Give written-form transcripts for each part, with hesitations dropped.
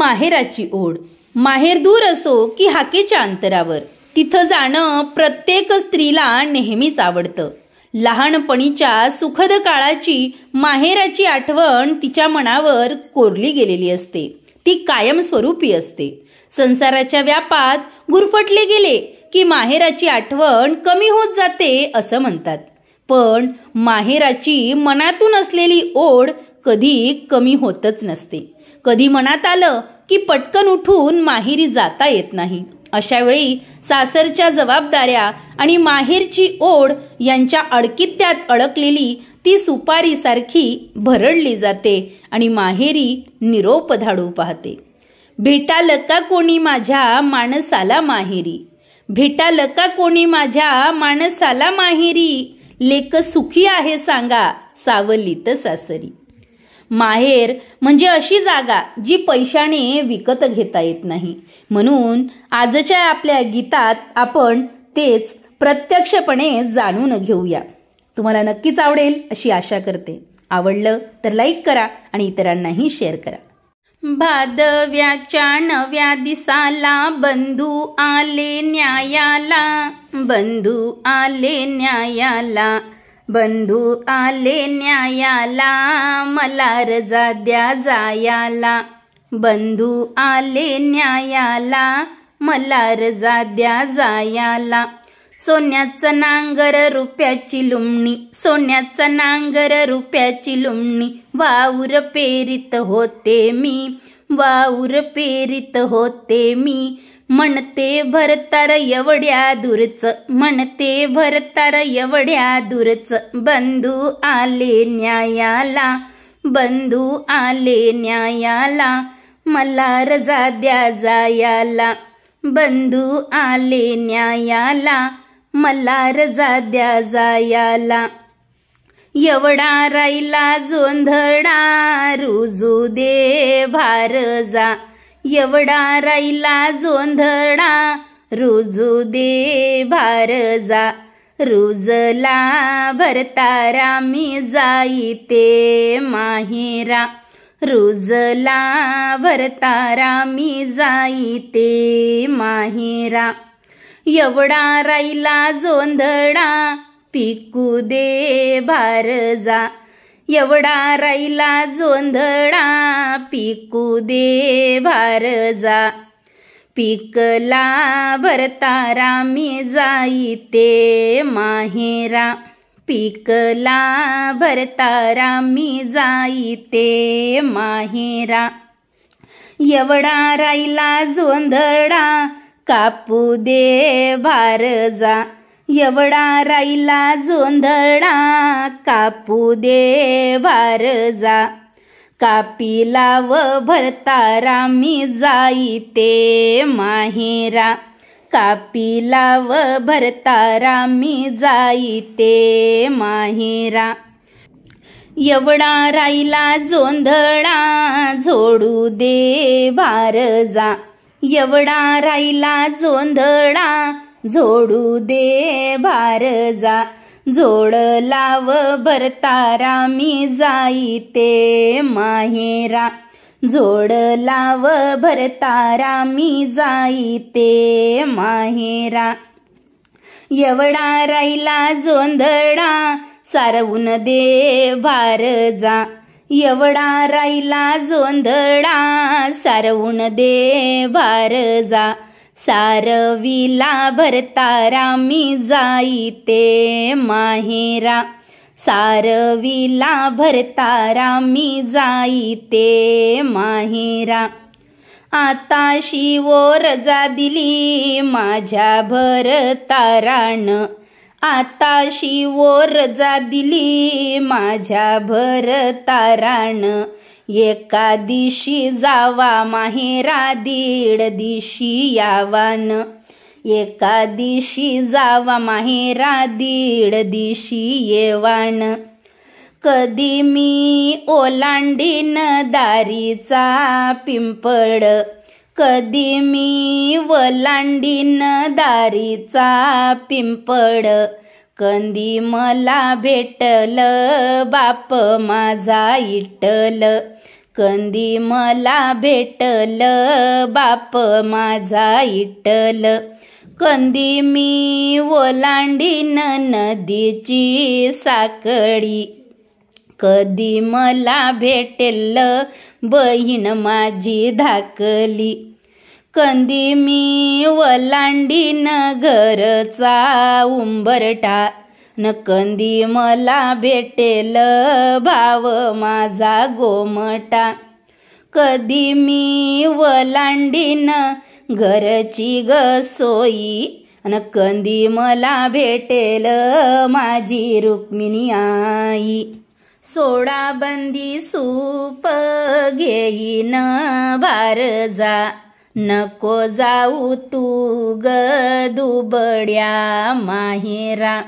माहेराची ओढ. माहेर दूर असो की हाकेच्या अंतरावर, तिथं जाणं प्रत्येक स्त्रीला नेहमीच आवडतं. लहानपणीच्या सुखद काळाची माहेराची आठवण तिच्या मनावर कोरली गेलेली असते. ती कायमस्वरूपी असते. संसाराच्या व्यापात गुरफटले गेले की माहेराची आठवण कमी होत जाते असं म्हणतात. पण माहेराची मनातून असलेली ओढ कधी कमी होतच नसते. कधी मनात आलं की पटकन उठून माहेरी जाता येत नाही. अशा वेळी सासरच्या जबाबदाऱ्या आणि माहेरची ओढ यांच्या अडकित्त्यात अडकलेली ती सुपारीसारखी भरडली जाते आणि माहेरी निरोप धाडू पाहते. भेटाल का कोणी माझ्या माणसाला माहेरी, भेटाल का कोणी माझ्या माणसाला माहेरी, लेक सुखी आहे सांगा सावलीत सासरी. माहेर म्हणजे अशी जागा जी पैशाने विकत घेता येत नाही. म्हणून आजच्या आपल्या गीतात आपण तेच प्रत्यक्षपणे जाणून घेऊया. तुम्हाला नक्कीच आवडेल अशी आशा करते. आवडलं तर लाईक करा आणि इतरांनाही शेअर करा. भादव्याच्या 9व्या दिसाला बंधू आले न्यायाला, बंधू आले न्यायाला, बंधू आले न्यायाला, मला रजा द्या जायाला, बंधू आले न्यायाला, मला रजा द्या जायाला. सोन्याचं नांगर रुपयाची लुमणी, सोन्याचं नांगर रुपयाची लुमणी, वाऊर पेरीत होते मी, वाऊर पेरीत होते मी, म्हणते भरतार एवढ्या दूरच, म्हणते भरतार एवढ्या दूरच, बंधू आले न्यायाला, बंधू आले न्यायाला, मला रजा द्या जायाला, बंधू आले न्यायाला, मला रजा द्या जायाला. एवढा राहिला जोंधळा रुजू दे भार जा, एवढा राहिला जोंधळा रुजू दे भार जा, रुजला भरतारा मी जाईते माहेरा, रुजला भरतारा मी जाईते माहेरा. एवढा राहिला जोंधळा पिकू दे भार जा, एवढा राहिला जोंधळा पिकू दे भार जा, पिकला भरतारा मी जाईते माहेरा, पिकला भरतारा मी जाईते माहेरा. एवढा राहिला जोंधळा कापू दे भार जा, एवढा राहिला जोंधळा कापू दे भार जा, कापीला व भरतारा मी जाईते माहेरा, कापीला व भरतारा मी जाईते माहेरा. एवढा राहिला जोंधळा झोडू दे भार जा, एवढा राहिला जोंधळा झोडू दे भार जा, जोडला व भरतारा मी जाईते माहेरा, जोडला व भरतारा मी जाईते माहेरा. एवढा राहिला जोंधळा सारवून दे भार जा, एवढा राहिला जोंधळा सारवून दे भार जा, सारविला भरतारा मी जाईते माहेरा, सारविला भरतारा मी जाईते माहेरा. आताशी वो रजा दिली माझ्या भरतारान, आताशी वो रजा दिली माझ्या भरतारान, एका दिवशी जावा माहेरा दीड दिवशी यावान, एका दिवशी जावा माहेरा दीड दिवशी येवान. कधी मी ओलांडीन दारीचा पिंपळ, कधी मी ओलांडीन दारीचा पिंपळ, कंदी मला भेटल बाप माझा इटल, कंदी मला भेटल बाप माझा इटल, कंदी मी ओलांडीन नदीची साकळी, कधी मला भेटेल बहीण माझी धाकली, कंदी मी ओलांडीन घरचा उंबरठा, न कंदी मला भेटेल भाव माझा गोमटा, कधी मी ओलांडीन घरची गसोई, न कंदी मला भेटेल माझी रुक्मिणी आई, सोडा बंदी सूप घेईन भार जा, नको जाऊ तू ग दुबड्या माहेरा,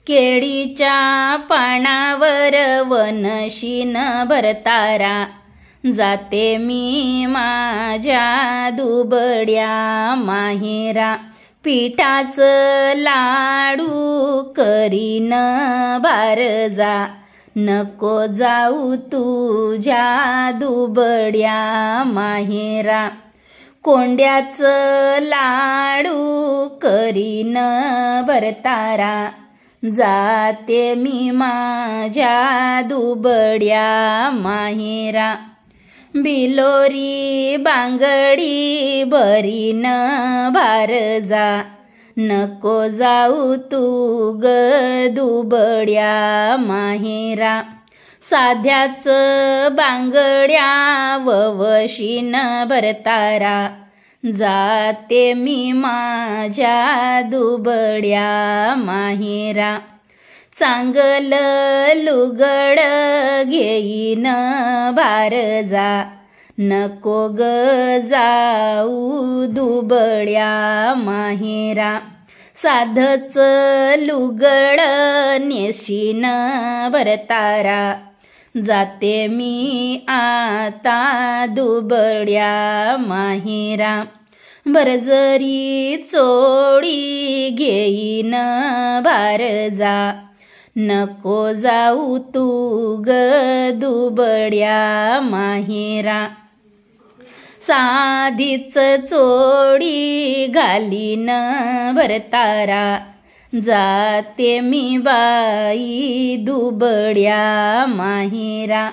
केळीच्या पानावर वनशीन भरतारा, जाते मी माझ्या दुबड्या माहेरा, पिठाचं लाडू करीन भार जा, नको जाऊ तुझ्या दुबड्या माहेरा, कोंड्याचं लाडू करीन भरतारा, जाते मी माझ्या दुबड्या माहेरा, बिलोरी बांगडी भरीन भार जा, नको जाऊ तू ग दुबड्या माहेरा, साध्याच बांगड्या ववशीन भरतारा, जाते मी माझ्या दुबड्या माहेरा, चांगलं लुगड घेईन भार जा, नको ग जाऊ दुबड्या माहेरा, साधच लुगड नेशीन भरतारा, जाते मी आता दुबड्या माहेरा, बरजरी चोळी घेईन भार जा, नको जाऊ तू ग दुबड्या माहेरा, साधीच चोळी घालीन भरतारा, जाते मी बाई दुबड्या माहेरा,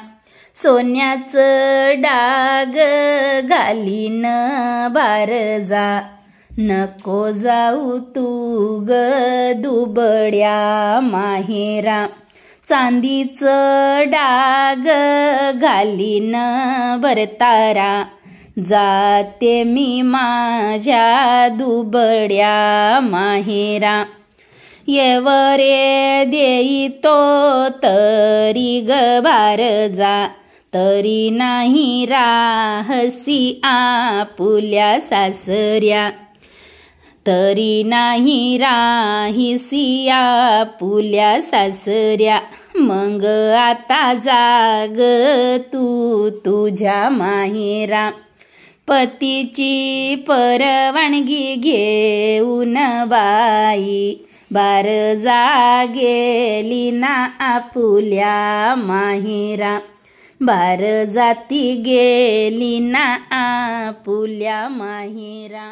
सोन्याचं डाग घालीन भार जा, नको जाऊ तू ग दुबड्या माहेरा, चांदीचं डाग घालीन भरतारा, जाते मी माझ्या दुबड्या माहेरा, येवरे देई तो तरी ग भार जा, तरी नाही राहसी आपुल्या सासऱ्या, तरी नाही राहिसी आपुल्या सासऱ्या, मग आता जाग तू तुझ्या माहेरा, पतीची परवानगी घेऊन बाई, बार जा गेली ना आपुल्या माहेरा, बार जाती गेली ना आपुल्या माहेरा.